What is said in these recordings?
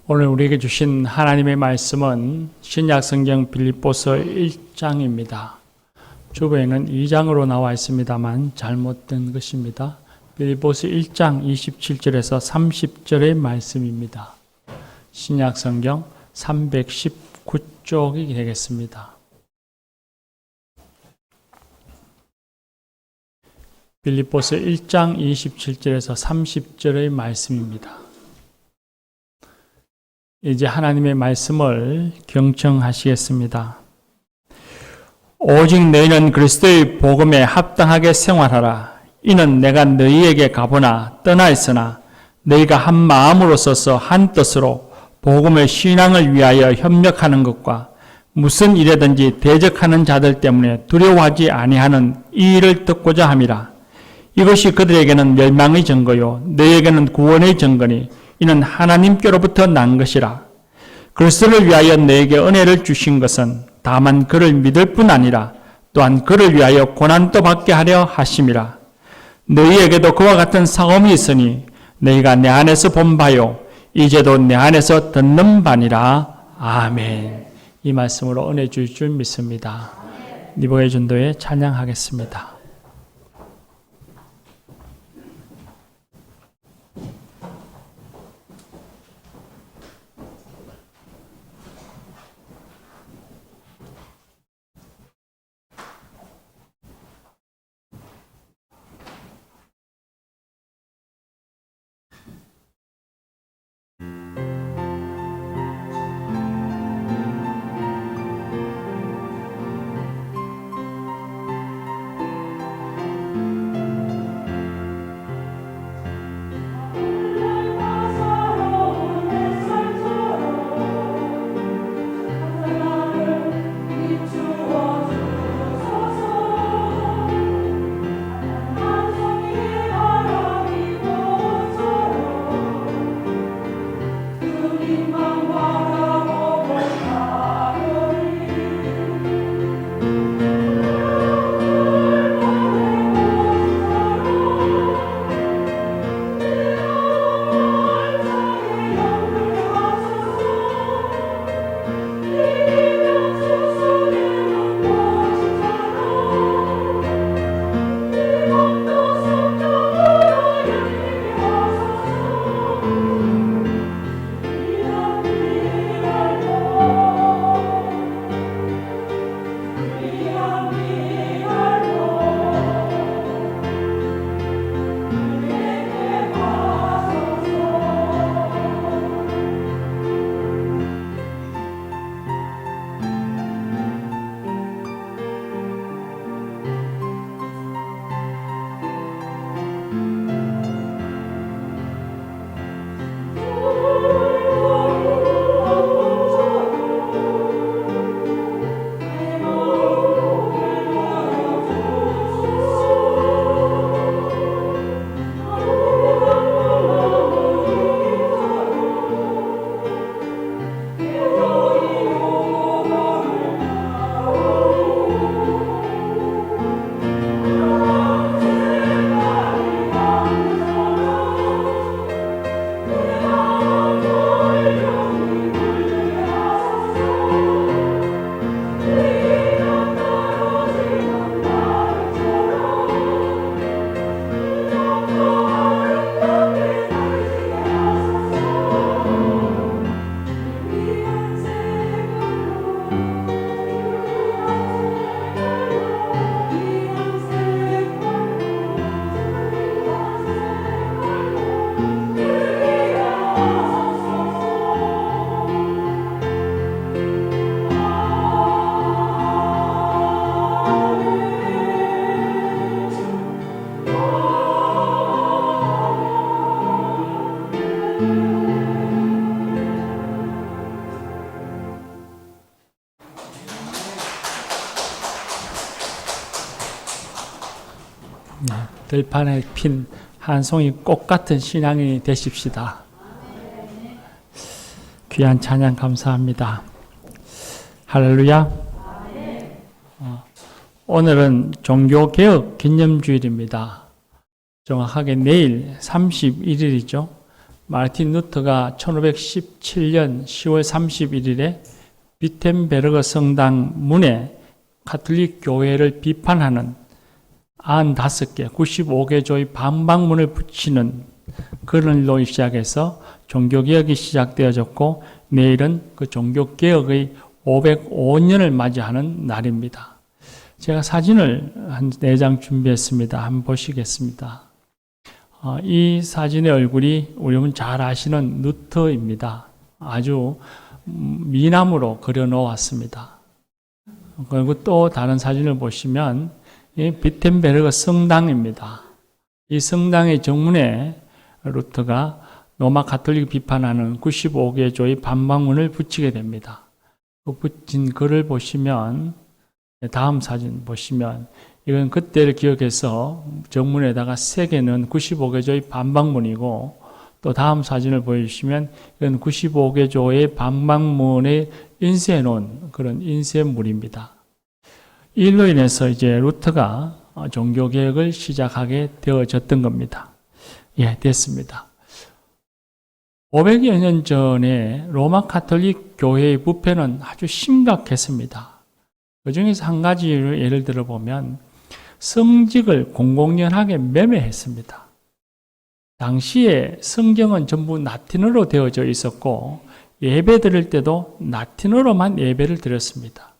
오늘 우리에게 주신 하나님의 말씀은 신약성경 빌립보서 1장입니다. 주보에는 2장으로 나와 있습니다만 잘못된 것입니다. 빌립보서 1장 27절에서 30절의 말씀입니다. 신약성경 319쪽이 되겠습니다. 빌립보서 1장 27절에서 30절의 말씀입니다. 이제 하나님의 말씀을 경청하시겠습니다. 오직 너희는 그리스도의 복음에 합당하게 생활하라. 이는 내가 너희에게 가보나 떠나 있으나 너희가 한 마음으로 서서 한 뜻으로 복음의 신앙을 위하여 협력하는 것과 무슨 일에든지 대적하는 자들 때문에 두려워하지 아니하는 이 일을 듣고자 함이라. 이것이 그들에게는 멸망의 증거요 너희에게는 구원의 증거니 이는 하나님께로부터 난 것이라. 그리스도를 위하여 너에게 은혜를 주신 것은 다만 그를 믿을 뿐 아니라 또한 그를 위하여 고난도 받게 하려 하심이라. 너희에게도 그와 같은 사움이 있으니 너희가 내 안에서 본 바요 이제도 내 안에서 듣는 바니라. 아멘. 이 말씀으로 은혜 주실 줄 믿습니다. 니보의 전도에 찬양하겠습니다. 들판에 핀 한 송이 꽃 같은 신앙이 되십시다. 귀한 찬양 감사합니다. 할렐루야. 오늘은 종교개혁 기념주일입니다. 정확하게 내일 31일이죠. 마르틴 루터가 1517년 10월 31일에 비텐베르그 성당 문에 가톨릭 교회를 비판하는 95개, 95개조의 반박문을 붙이는 그날로 시작해서 종교개혁이 시작되어졌고 내일은 그 종교개혁의 505년을 맞이하는 날입니다. 제가 사진을 한 4장 준비했습니다. 한번 보시겠습니다. 이 사진의 얼굴이 우리는 잘 아시는 루터입니다. 아주 미남으로 그려놓았습니다. 그리고 또 다른 사진을 보시면 비텐베르그 성당입니다. 이 성당의 정문에 루터가 로마 가톨릭 비판하는 95개조의 반박문을 붙이게 됩니다. 그 붙인 글을 보시면 다음 사진 보시면 이건 그때를 기억해서 정문에다가 새겨는 95개조의 반박문이고 또 다음 사진을 보여주시면 이건 95개조의 반박문에 인쇄해놓은 그런 인쇄물입니다. 이 일로 인해서 이제 루터가 종교개혁을 시작하게 되어졌던 겁니다. 예, 됐습니다. 500여 년 전에 로마 가톨릭 교회의 부패는 아주 심각했습니다. 그 중에서 한 가지를 예를 들어보면 성직을 공공연하게 매매했습니다. 당시에 성경은 전부 라틴어로 되어져 있었고 예배 드릴 때도 라틴어로만 예배를 드렸습니다.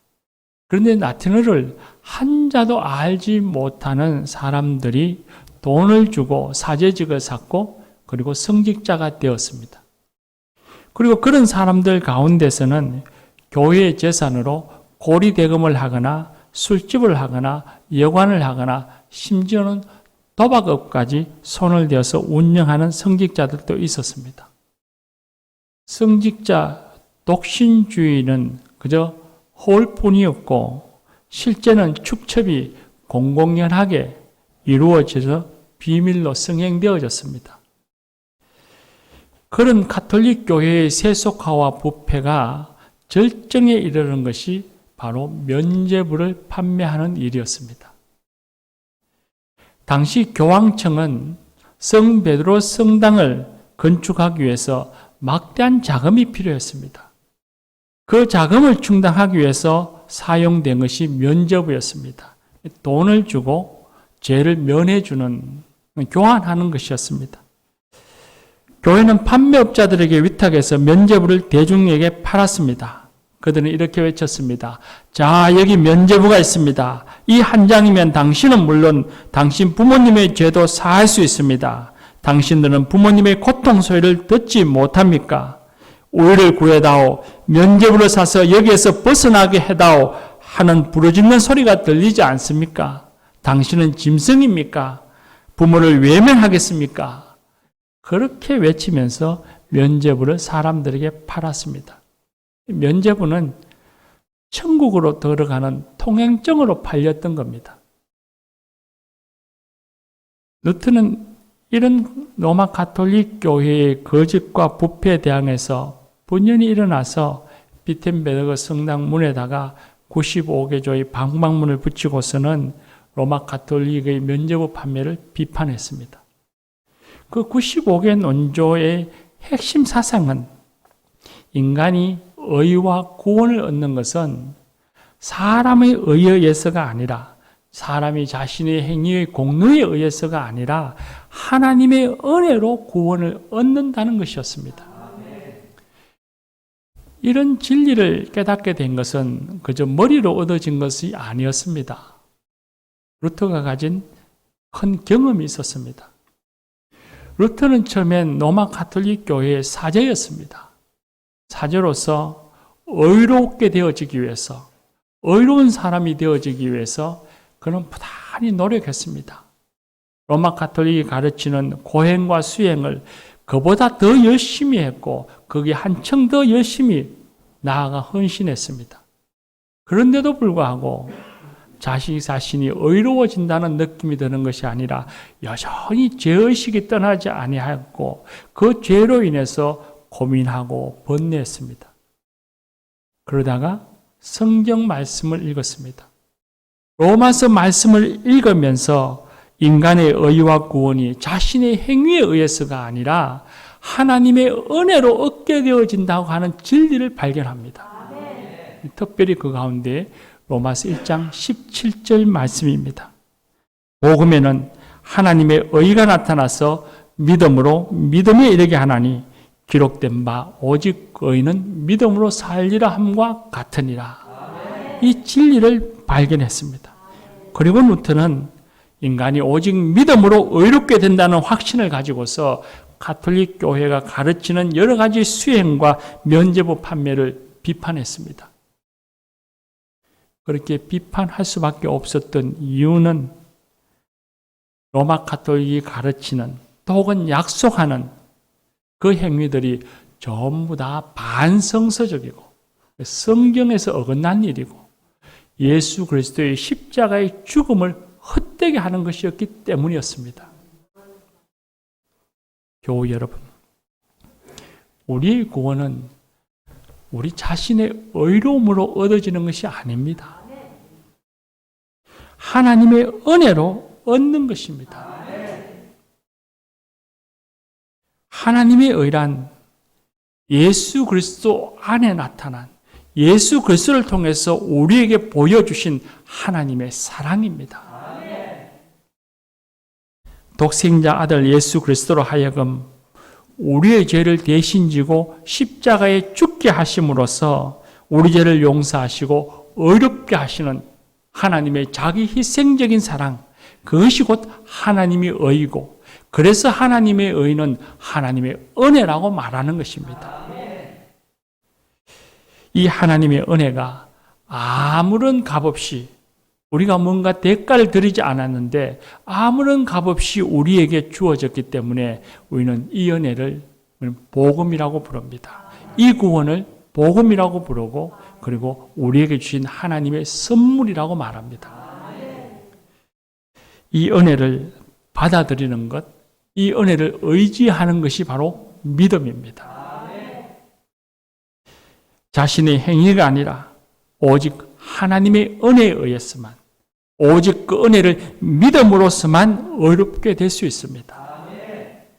그런데 라틴어를 한자도 알지 못하는 사람들이 돈을 주고 사제직을 샀고 그리고 성직자가 되었습니다. 그리고 그런 사람들 가운데서는 교회의 재산으로 고리대금을 하거나 술집을 하거나 여관을 하거나 심지어는 도박업까지 손을 대어서 운영하는 성직자들도 있었습니다. 성직자 독신주의는 그저 허울뿐이었고 실제는 축첩이 공공연하게 이루어져서 비밀로 성행되어졌습니다. 그런 가톨릭 교회의 세속화와 부패가 절정에 이르는 것이 바로 면죄부를 판매하는 일이었습니다. 당시 교황청은 성 베드로 성당을 건축하기 위해서 막대한 자금이 필요했습니다. 그 자금을 충당하기 위해서 사용된 것이 면죄부였습니다. 돈을 주고 죄를 면해주는, 교환하는 것이었습니다. 교회는 판매업자들에게 위탁해서 면죄부를 대중에게 팔았습니다. 그들은 이렇게 외쳤습니다. 자, 여기 면죄부가 있습니다. 이 한 장이면 당신은 물론 당신 부모님의 죄도 사할 수 있습니다. 당신들은 부모님의 고통 소리를 듣지 못합니까? 우리를 구해다오, 면죄부를 사서 여기에서 벗어나게 해다오 하는 부르짖는 소리가 들리지 않습니까? 당신은 짐승입니까? 부모를 외면하겠습니까? 그렇게 외치면서 면죄부를 사람들에게 팔았습니다. 면죄부는 천국으로 들어가는 통행증으로 팔렸던 겁니다. 루터는 이런 로마 가톨릭 교회의 거짓과 부패에 대항해서 분연히 일어나서 비텐베르그 성당 문에다가 95개조의 방방문을 붙이고서는 로마 가톨릭의 면죄부 판매를 비판했습니다. 그 95개 논조의 핵심 사상은 인간이 의와 구원을 얻는 것은 사람의 의에 의해서가 아니라 사람이 자신의 행위의 공로에 의해서가 아니라 하나님의 은혜로 구원을 얻는다는 것이었습니다. 이런 진리를 깨닫게 된 것은 그저 머리로 얻어진 것이 아니었습니다. 루터가 가진 큰 경험이 있었습니다. 루터는 처음엔 로마 가톨릭 교회의 사제였습니다. 사제로서 의롭게 되어지기 위해서, 의로운 사람이 되어지기 위해서 그는 부단히 노력했습니다. 로마 가톨릭이 가르치는 고행과 수행을 그보다 더 열심히 했고 거기에 한층 더 열심히 나아가 헌신했습니다. 그런데도 불구하고 자식 자신이 의로워진다는 느낌이 드는 것이 아니라 여전히 죄의식이 떠나지 아니하였고 그 죄로 인해서 고민하고 번뇌했습니다. 그러다가 성경 말씀을 읽었습니다. 로마서 말씀을 읽으면서 인간의 의와 구원이 자신의 행위에 의해서가 아니라 하나님의 은혜로 얻게 되어진다고 하는 진리를 발견합니다. 특별히 그 가운데 로마서 1장 17절 말씀입니다. 복음에는 하나님의 의가 나타나서 믿음으로 믿음에 이르게 하나니 기록된 바 오직 의인은 믿음으로 살리라 함과 같으니라. 이 진리를 발견했습니다. 그리고 루터는 인간이 오직 믿음으로 의롭게 된다는 확신을 가지고서 가톨릭 교회가 가르치는 여러 가지 수행과 면죄부 판매를 비판했습니다. 그렇게 비판할 수밖에 없었던 이유는 로마 가톨릭이 가르치는 또 혹은 약속하는 그 행위들이 전부 다 반성서적이고 성경에서 어긋난 일이고 예수 그리스도의 십자가의 죽음을 헛되게 하는 것이었기 때문이었습니다. 교우 여러분, 우리의 구원은 우리 자신의 의로움으로 얻어지는 것이 아닙니다. 하나님의 은혜로 얻는 것입니다. 하나님의 의란 예수 그리스도 안에 나타난 예수 그리스도를 통해서 우리에게 보여주신 하나님의 사랑입니다. 독생자 아들 예수 그리스도로 하여금 우리의 죄를 대신 지고 십자가에 죽게 하심으로써 우리 죄를 용서하시고 의롭게 하시는 하나님의 자기 희생적인 사랑, 그것이 곧 하나님의 의이고, 그래서 하나님의 의는 하나님의 은혜라고 말하는 것입니다. 이 하나님의 은혜가 아무런 값없이 우리가 뭔가 대가를 들이지 않았는데 아무런 값없이 우리에게 주어졌기 때문에 우리는 이 은혜를 복음이라고 부릅니다. 이 구원을 복음이라고 부르고 그리고 우리에게 주신 하나님의 선물이라고 말합니다. 이 은혜를 받아들이는 것, 이 은혜를 의지하는 것이 바로 믿음입니다. 자신의 행위가 아니라 오직 하나님의 은혜에 의해서만, 오직 그 은혜를 믿음으로서만 의롭게 될 수 있습니다.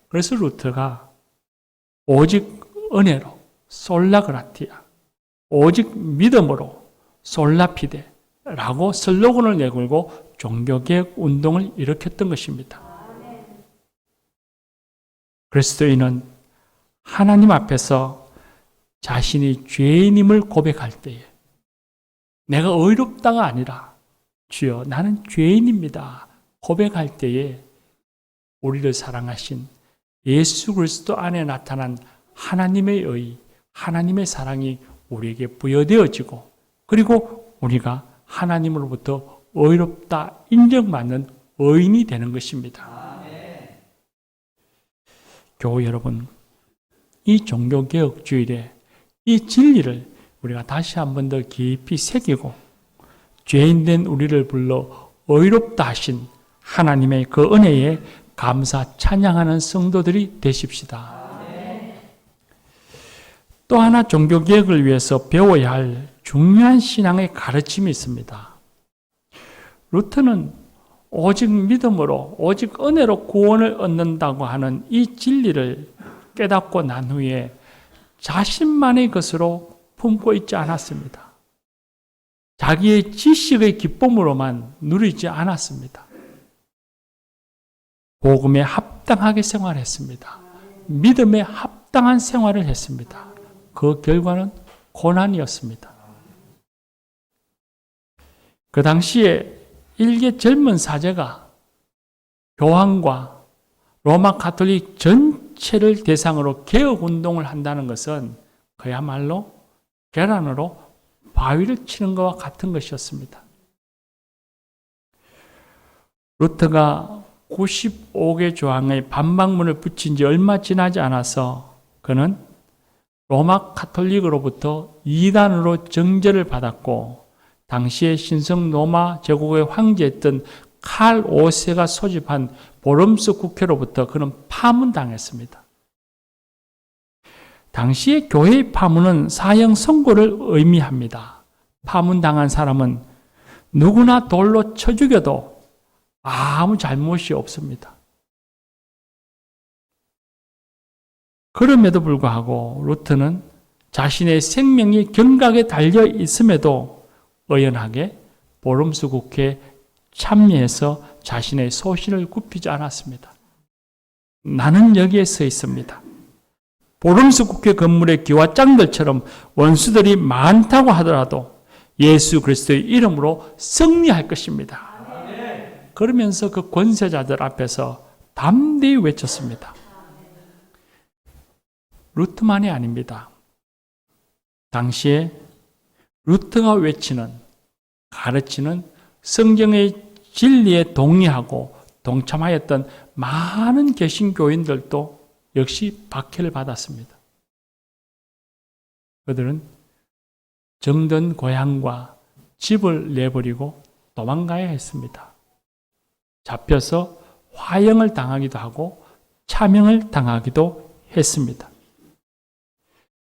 그래서 루터가 오직 은혜로 솔라그라티아, 오직 믿음으로 솔라피데라고 슬로건을 내걸고 종교개혁 운동을 일으켰던 것입니다. 그리스도인은 하나님 앞에서 자신이 죄인임을 고백할 때에 내가 의롭다가 아니라 주여 나는 죄인입니다 고백할 때에 우리를 사랑하신 예수 그리스도 안에 나타난 하나님의 의, 하나님의 사랑이 우리에게 부여되어지고 그리고 우리가 하나님으로부터 의롭다 인정받는 의인이 되는 것입니다. 교우 여러분, 이 종교개혁주일에 이 진리를 우리가 다시 한 번 더 깊이 새기고 죄인된 우리를 불러 의롭다 하신 하나님의 그 은혜에 감사 찬양하는 성도들이 되십시다. 또 하나 종교개혁을 위해서 배워야 할 중요한 신앙의 가르침이 있습니다. 루터는 오직 믿음으로 오직 은혜로 구원을 얻는다고 하는 이 진리를 깨닫고 난 후에 자신만의 것으로 품고 있지 않았습니다. 자기의 지식의 기쁨으로만 누리지 않았습니다. 복음에 합당하게 생활했습니다. 믿음에 합당한 생활을 했습니다. 그 결과는 고난이었습니다. 그 당시에 일개 젊은 사제가 교황과 로마 가톨릭 전체를 대상으로 개혁운동을 한다는 것은 그야말로 계란으로 바위를 치는 것과 같은 것이었습니다. 루터가 95개 조항의 반박문을 붙인 지 얼마 지나지 않아서 그는 로마 가톨릭으로부터 이단으로 정죄를 받았고 당시에 신성 로마 제국의 황제였던 칼 5세가 소집한 보름스 국회로부터 그는 파문당했습니다. 당시의 교회의 파문은 사형 선고를 의미합니다. 파문당한 사람은 누구나 돌로 쳐 죽여도 아무 잘못이 없습니다. 그럼에도 불구하고 루트는 자신의 생명이 경각에 달려 있음에도 의연하게 보름수 국회에 참여해서 자신의 소신을 굽히지 않았습니다. 나는 여기에 서 있습니다. 보름수 국회 건물의 기와장들처럼 원수들이 많다고 하더라도 예수 그리스도의 이름으로 승리할 것입니다. 그러면서 그 권세자들 앞에서 담대히 외쳤습니다. 루트만이 아닙니다. 당시에 루트가 외치는, 가르치는 성경의 진리에 동의하고 동참하였던 많은 개신교인들도 역시 박해를 받았습니다. 그들은 정든 고향과 집을 내버리고 도망가야 했습니다. 잡혀서 화형을 당하기도 하고 차명을 당하기도 했습니다.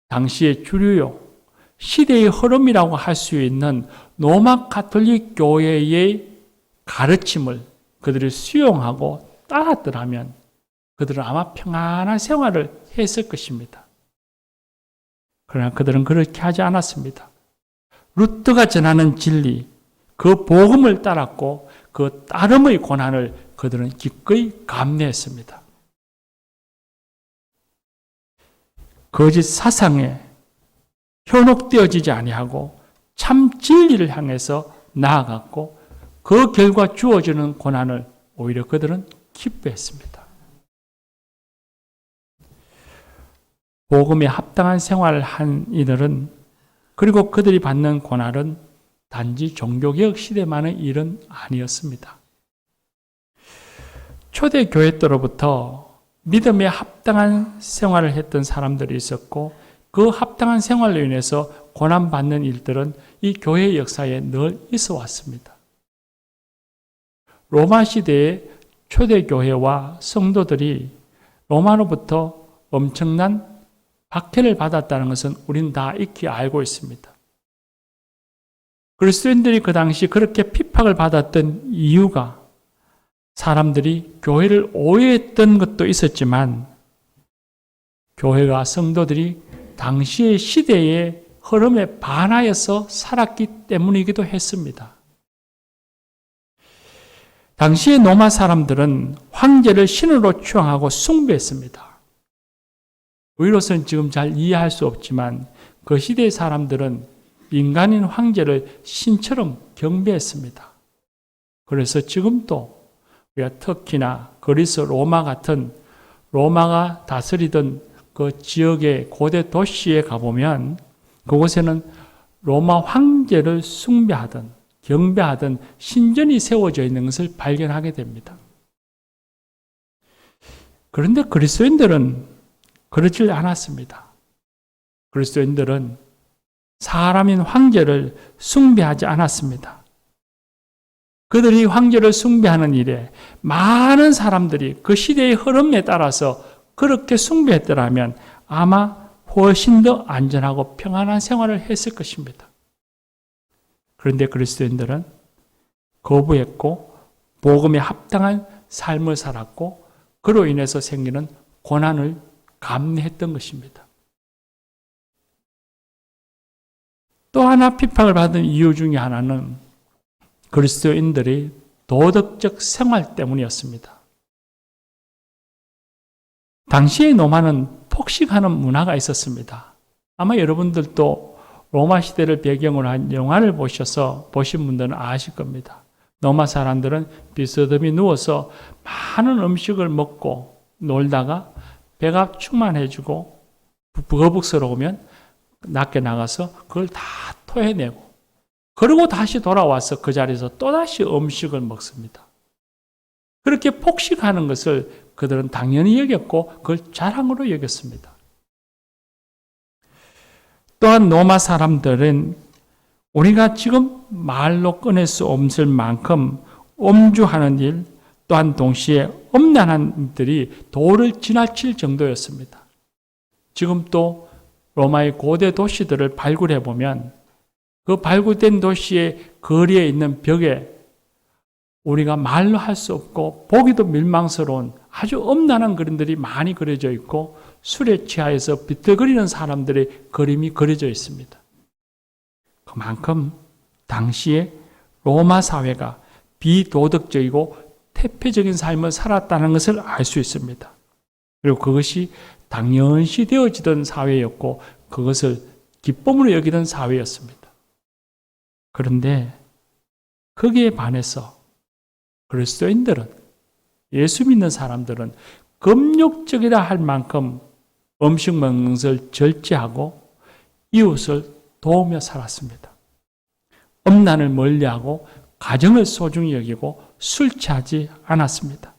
당시의 주류요, 시대의 흐름이라고 할 수 있는 로마 가톨릭 교회의 가르침을 그들이 수용하고 따랐더라면 그들은 아마 평안한 생활을 했을 것입니다. 그러나 그들은 그렇게 하지 않았습니다. 루트가 전하는 진리, 그 복음을 따랐고 그 따름의 고난을 그들은 기꺼이 감내했습니다. 거짓 사상에 현혹되어지지 아니하고 참 진리를 향해서 나아갔고 그 결과 주어지는 고난을 오히려 그들은 기뻐했습니다. 복음에 합당한 생활을 한 이들은, 그리고 그들이 받는 고난은 단지 종교개혁 시대만의 일은 아니었습니다. 초대교회 때로부터 믿음에 합당한 생활을 했던 사람들이 있었고 그 합당한 생활로 인해서 고난받는 일들은 이 교회 역사에 늘 있어 왔습니다. 로마 시대의 초대교회와 성도들이 로마로부터 엄청난 박해를 받았다는 것은 우리는 다 익히 알고 있습니다. 그리스도인들이 그 당시 그렇게 핍박을 받았던 이유가 사람들이 교회를 오해했던 것도 있었지만 교회가 성도들이 당시의 시대의 흐름에 반하여서 살았기 때문이기도 했습니다. 당시의 로마 사람들은 황제를 신으로 추앙하고 숭배했습니다. 우리로서는 지금 잘 이해할 수 없지만 그 시대의 사람들은 인간인 황제를 신처럼 경배했습니다. 그래서 지금도 우리가 터키나 그리스, 로마 같은 로마가 다스리던 그 지역의 고대 도시에 가보면 그곳에는 로마 황제를 숭배하던 경배하던 신전이 세워져 있는 것을 발견하게 됩니다. 그런데 그리스도인들은 그렇지 않았습니다. 그리스도인들은 사람인 황제를 숭배하지 않았습니다. 그들이 황제를 숭배하는 일에 많은 사람들이 그 시대의 흐름에 따라서 그렇게 숭배했더라면 아마 훨씬 더 안전하고 평안한 생활을 했을 것입니다. 그런데 그리스도인들은 거부했고 복음에 합당한 삶을 살았고 그로 인해서 생기는 고난을 감내했던 것입니다. 또 하나 핍박을 받은 이유 중에 하나는 그리스도인들의 도덕적 생활 때문이었습니다. 당시의 로마는 폭식하는 문화가 있었습니다. 아마 여러분들도 로마 시대를 배경으로 한 영화를 보신 분들은 아실 겁니다. 로마 사람들은 비스듬히 누워서 많은 음식을 먹고 놀다가 배가 충만해지고 거북스러우면 낮게 나가서 그걸 다 토해내고 그리고 다시 돌아와서 그 자리에서 또다시 음식을 먹습니다. 그렇게 폭식하는 것을 그들은 당연히 여겼고 그걸 자랑으로 여겼습니다. 또한 로마 사람들은 우리가 지금 말로 꺼낼 수 없을 만큼 엄주하는 일, 또한 동시에 엄난한 일들이 도를 지나칠 정도였습니다. 지금 또 로마의 고대 도시들을 발굴해 보면 그 발굴된 도시의 거리에 있는 벽에 우리가 말로 할 수 없고 보기도 밀망스러운 아주 엄난한 그림들이 많이 그려져 있고 술에 취하여서 비틀거리는 사람들의 그림이 그려져 있습니다. 그만큼 당시에 로마 사회가 비도덕적이고 태폐적인 삶을 살았다는 것을 알 수 있습니다. 그리고 그것이 당연시 되어지던 사회였고 그것을 기쁨으로 여기던 사회였습니다. 그런데 거기에 반해서 그리스도인들은, 예수 믿는 사람들은 금욕적이라 할 만큼 음식 먹는 것을 절제하고 이웃을 도우며 살았습니다. 음란을 멀리하고 가정을 소중히 여기고 술 취하지 않았습니다.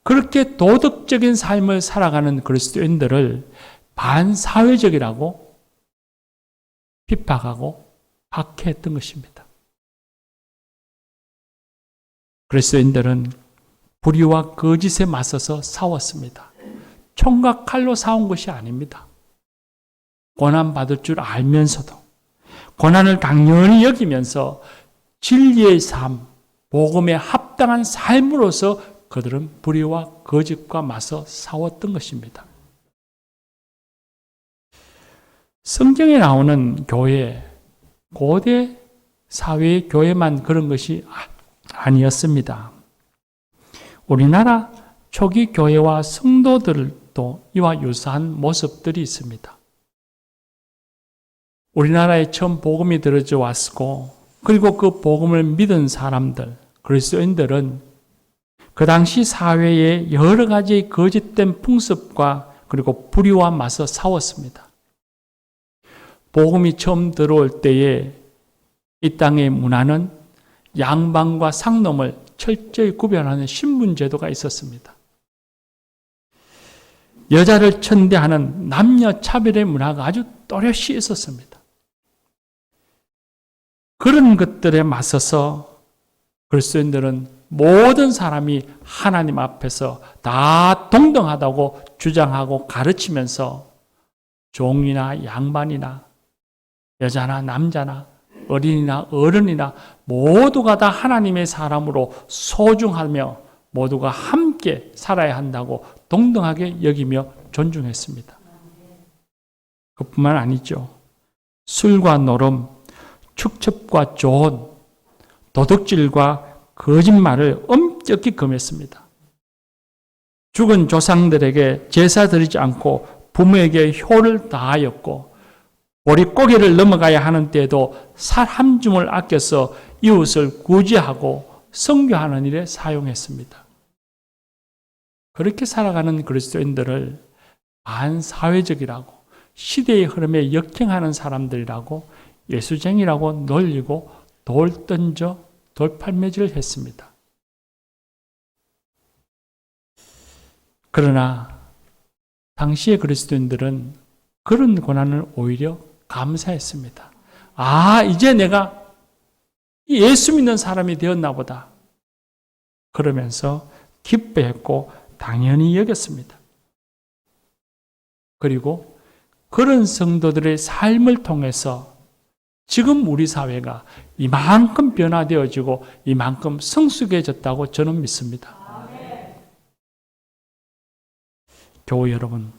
그렇게 도덕적인 삶을 살아가는 그리스도인들을 반사회적이라고 핍박하고 박해했던 것입니다. 그리스도인들은 불의와 거짓에 맞서서 싸웠습니다. 총과 칼로 싸운 것이 아닙니다. 고난받을 줄 알면서도 고난을 당연히 여기면서 진리의 삶, 복음에 합당한 삶으로서 그들은 불의와 거짓과 맞서 싸웠던 것입니다. 성경에 나오는 교회, 고대 사회의 교회만 그런 것이 아니었습니다. 우리나라 초기 교회와 성도들도 이와 유사한 모습들이 있습니다. 우리나라에 처음 복음이 들어져 왔고, 그리고 그 복음을 믿은 사람들, 그리스도인들은 그 당시 사회의 여러 가지 거짓된 풍습과 그리고 불의와 맞서 싸웠습니다. 복음이 처음 들어올 때에 이 땅의 문화는 양반과 상놈을 철저히 구별하는 신분제도가 있었습니다. 여자를 천대하는 남녀 차별의 문화가 아주 또렷이 있었습니다. 그런 것들에 맞서서 그리스도인들은 모든 사람이 하나님 앞에서 다 동등하다고 주장하고 가르치면서 종이나 양반이나 여자나 남자나 어린이나 어른이나 모두가 다 하나님의 사람으로 소중하며 모두가 함께 살아야 한다고 동등하게 여기며 존중했습니다. 그뿐만 아니죠. 술과 노름, 축첩과 조언, 도둑질과 거짓말을 엄격히 금했습니다. 죽은 조상들에게 제사 드리지 않고 부모에게 효를 다하였고, 보릿고개를 넘어가야 하는 때에도 살 한 줌을 아껴서 이웃을 구제하고 선교하는 일에 사용했습니다. 그렇게 살아가는 그리스도인들을 반사회적이라고, 시대의 흐름에 역행하는 사람들이라고, 예수쟁이라고 놀리고 돌 던져 돌팔매질을 했습니다. 그러나 당시의 그리스도인들은 그런 고난을 오히려 감사했습니다. 아, 이제 내가 예수 믿는 사람이 되었나 보다. 그러면서 기뻐했고 당연히 여겼습니다. 그리고 그런 성도들의 삶을 통해서 지금 우리 사회가 이만큼 변화되어지고 이만큼 성숙해졌다고 저는 믿습니다. 교회 여러분,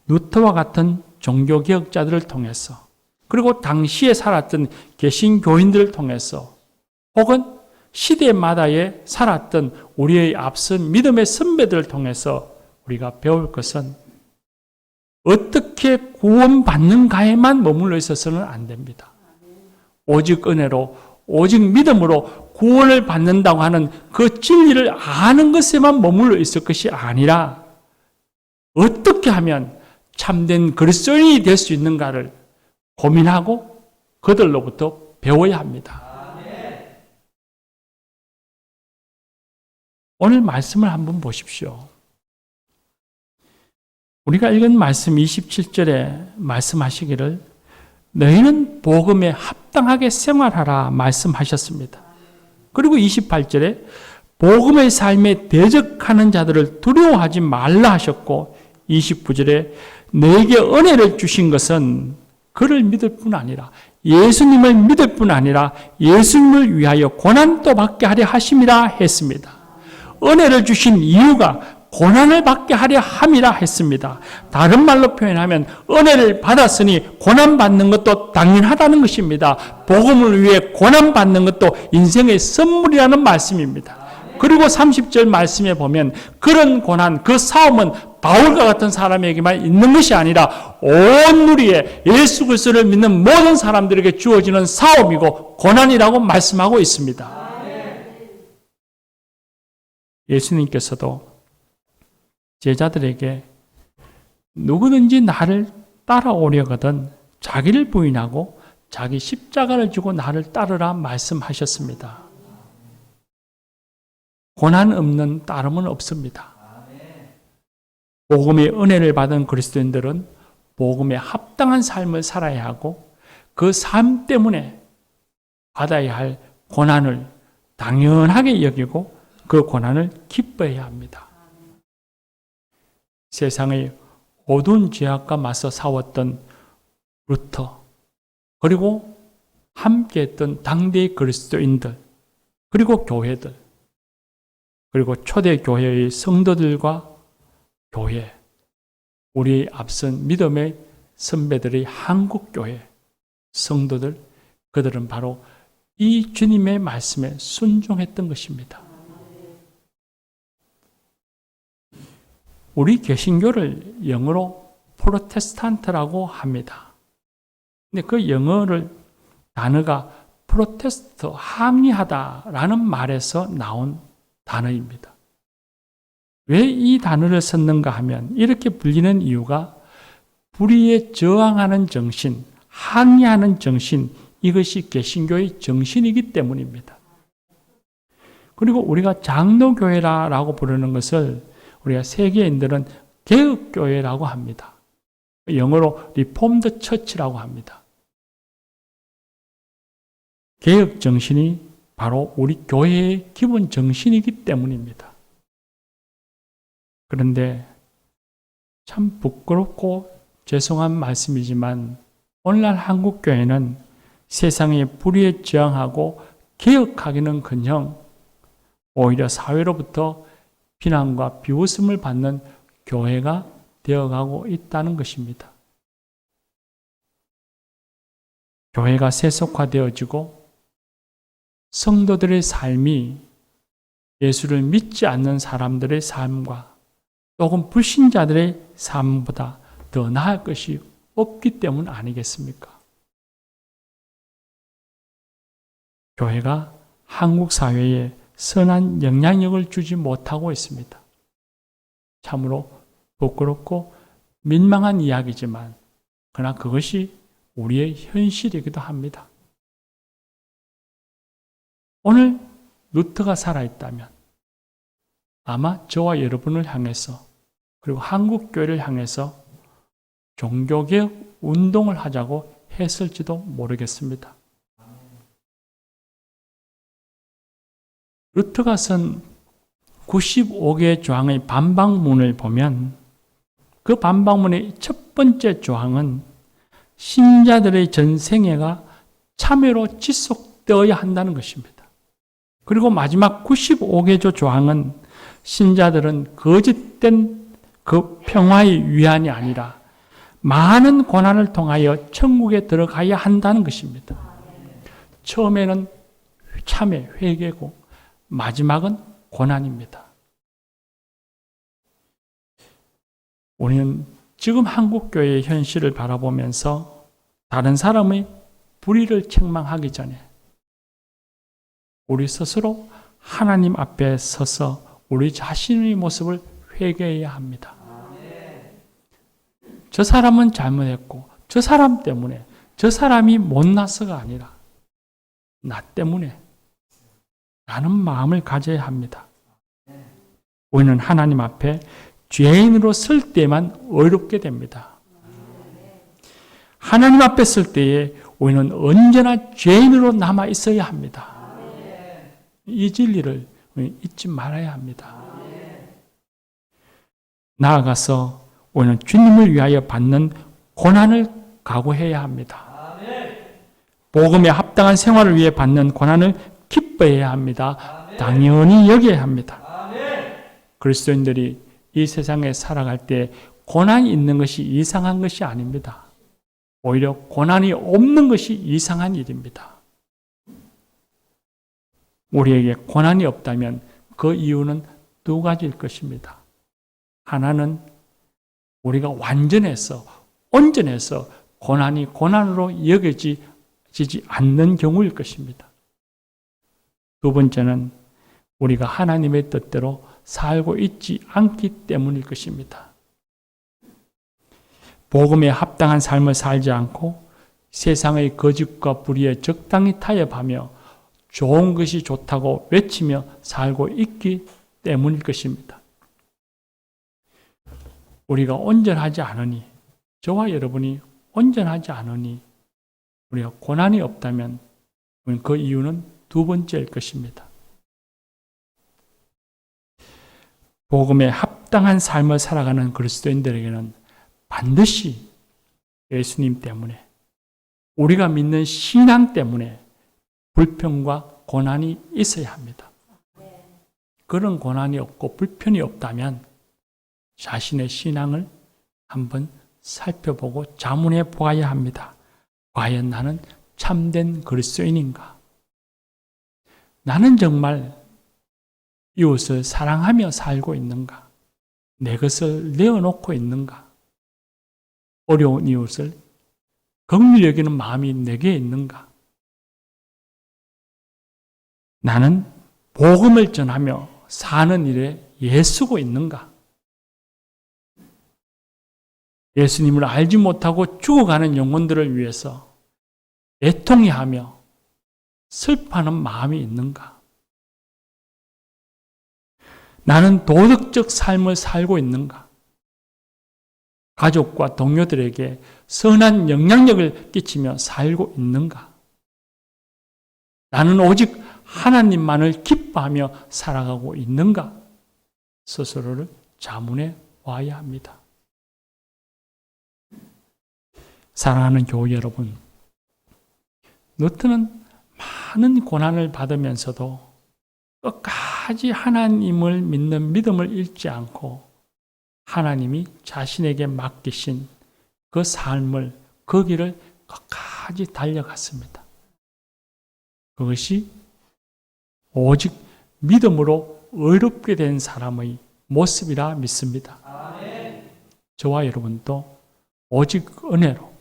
루터와 같은 종교개혁자들을 통해서, 그리고 당시에 살았던 개신교인들을 통해서, 혹은 시대마다에 살았던 우리의 앞선 믿음의 선배들을 통해서 우리가 배울 것은 어떻게 구원받는가에만 머물러 있어서는 안 됩니다. 오직 은혜로, 오직 믿음으로 구원을 받는다고 하는 그 진리를 아는 것에만 머물러 있을 것이 아니라 어떻게 하면 참된 그리스도인이 될 수 있는가를 고민하고 그들로부터 배워야 합니다. 오늘 말씀을 한번 보십시오. 우리가 읽은 말씀 27절에 말씀하시기를 너희는 복음에 합당하게 생활하라 말씀하셨습니다. 그리고 28절에 복음의 삶에 대적하는 자들을 두려워하지 말라 하셨고 29절에 너에게 은혜를 주신 것은 그를 믿을 뿐 아니라 예수님을 믿을 뿐 아니라 예수님을 위하여 고난도 받게 하려 하심이라 했습니다. 은혜를 주신 이유가 고난을 받게 하려 함이라 했습니다. 다른 말로 표현하면 은혜를 받았으니 고난받는 것도 당연하다는 것입니다. 복음을 위해 고난받는 것도 인생의 선물이라는 말씀입니다. 그리고 30절 말씀에 보면 그런 고난, 그 싸움은 바울과 같은 사람에게만 있는 것이 아니라 온 누리에 예수 그리스도를 믿는 모든 사람들에게 주어지는 싸움이고 고난이라고 말씀하고 있습니다. 예수님께서도 제자들에게 누구든지 나를 따라오려거든 자기를 부인하고 자기 십자가를 지고 나를 따르라 말씀하셨습니다. 고난 없는 따름은 없습니다. 복음의 은혜를 받은 그리스도인들은 복음에 합당한 삶을 살아야 하고 그 삶 때문에 받아야 할 고난을 당연하게 여기고 그 고난을 기뻐해야 합니다. 세상의 어두운 죄악과 맞서 싸웠던 루터, 그리고 함께했던 당대의 그리스도인들, 그리고 교회들, 그리고 초대교회의 성도들과 교회, 우리 앞선 믿음의 선배들의 한국교회 성도들, 그들은 바로 이 주님의 말씀에 순종했던 것입니다. 우리 개신교를 영어로 프로테스탄트라고 합니다. 근데 그 영어를 단어가 프로테스트, 항의하다라는 말에서 나온 단어입니다. 왜 이 단어를 썼는가 하면 이렇게 불리는 이유가 불의에 저항하는 정신, 항의하는 정신, 이것이 개신교의 정신이기 때문입니다. 그리고 우리가 장로교회라고 부르는 것을 우리가 세계인들은 개혁교회라고 합니다. 영어로 리폼드 처치라고 합니다. 개혁 정신이 바로 우리 교회의 기본 정신이기 때문입니다. 그런데 참 부끄럽고 죄송한 말씀이지만 오늘날 한국교회는 세상의 불의에 저항하고 개혁하기는커녕 오히려 사회로부터 비난과 비웃음을 받는 교회가 되어가고 있다는 것입니다. 교회가 세속화되어지고 성도들의 삶이 예수를 믿지 않는 사람들의 삶과 또는 불신자들의 삶보다 더 나을 것이 없기 때문 아니겠습니까? 교회가 한국 사회에 선한 영향력을 주지 못하고 있습니다. 참으로 부끄럽고 민망한 이야기지만 그러나 그것이 우리의 현실이기도 합니다. 오늘 루터가 살아있다면 아마 저와 여러분을 향해서 그리고 한국교회를 향해서 종교개혁 운동을 하자고 했을지도 모르겠습니다. 루터가 쓴 95개의 조항의 반박문을 보면 그 반박문의 첫 번째 조항은 신자들의 전생애가 참회로 지속되어야 한다는 것입니다. 그리고 마지막 95개조 조항은 신자들은 거짓된 그 평화의 위안이 아니라 많은 고난을 통하여 천국에 들어가야 한다는 것입니다. 처음에는 참회, 회개고 마지막은 고난입니다. 우리는 지금 한국교회의 현실을 바라보면서 다른 사람의 불의를 책망하기 전에 우리 스스로 하나님 앞에 서서 우리 자신의 모습을 회개해야 합니다. 저 사람은 잘못했고 저 사람 때문에 저 사람이 못나서가 아니라 나 때문에 라는 마음을 가져야 합니다. 우리는 하나님 앞에 죄인으로 설 때만 의롭게 됩니다. 하나님 앞에 설 때에 우리는 언제나 죄인으로 남아 있어야 합니다. 이 진리를 잊지 말아야 합니다. 나아가서 우리는 주님을 위하여 받는 고난을 각오해야 합니다. 복음에 합당한 생활을 위해 받는 고난을 기뻐해야 합니다. 당연히 여겨야 합니다. 그리스도인들이 이 세상에 살아갈 때 고난이 있는 것이 이상한 것이 아닙니다. 오히려 고난이 없는 것이 이상한 일입니다. 우리에게 고난이 없다면 그 이유는 두 가지일 것입니다. 하나는 우리가 완전해서, 온전해서 고난이 고난으로 여겨지지 않는 경우일 것입니다. 두 번째는 우리가 하나님의 뜻대로 살고 있지 않기 때문일 것입니다. 복음에 합당한 삶을 살지 않고 세상의 거짓과 불의에 적당히 타협하며 좋은 것이 좋다고 외치며 살고 있기 때문일 것입니다. 우리가 온전하지 않으니, 저와 여러분이 온전하지 않으니 우리가 고난이 없다면 그 이유는 두 번째일 것입니다. 복음에 합당한 삶을 살아가는 그리스도인들에게는 반드시 예수님 때문에, 우리가 믿는 신앙 때문에 불평과 고난이 있어야 합니다. 그런 고난이 없고 불편이 없다면 자신의 신앙을 한번 살펴보고 자문해 보아야 합니다. 과연 나는 참된 그리스도인인가? 나는 정말 이웃을 사랑하며 살고 있는가? 내 것을 내어놓고 있는가? 어려운 이웃을 긍휼히 여기는 마음이 내게 있는가? 나는 복음을 전하며 사는 일에 애쓰고 있는가? 예수님을 알지 못하고 죽어가는 영혼들을 위해서 애통해하며 슬퍼하는 마음이 있는가? 나는 도덕적 삶을 살고 있는가? 가족과 동료들에게 선한 영향력을 끼치며 살고 있는가? 나는 오직 하나님만을 기뻐하며 살아가고 있는가? 스스로를 자문해 와야 합니다. 사랑하는 교회 여러분, 너트는 많은 고난을 받으면서도 끝까지 하나님을 믿는 믿음을 잃지 않고 하나님이 자신에게 맡기신 그 삶을, 그 길을 끝까지 달려갔습니다. 그것이 오직 믿음으로 의롭게 된 사람의 모습이라 믿습니다. 아멘. 저와 여러분도 오직 은혜로,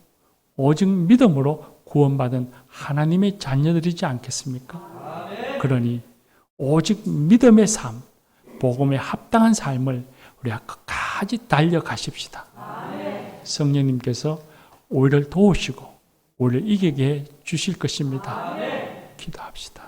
오직 믿음으로 구원받은 하나님의 자녀들이지 않겠습니까? 아멘. 그러니 오직 믿음의 삶, 복음에 합당한 삶을 우리가 끝까지 달려가십시다. 아멘. 성령님께서 우리를 도우시고 우리를 이기게 해 주실 것입니다. 아멘. 기도합시다.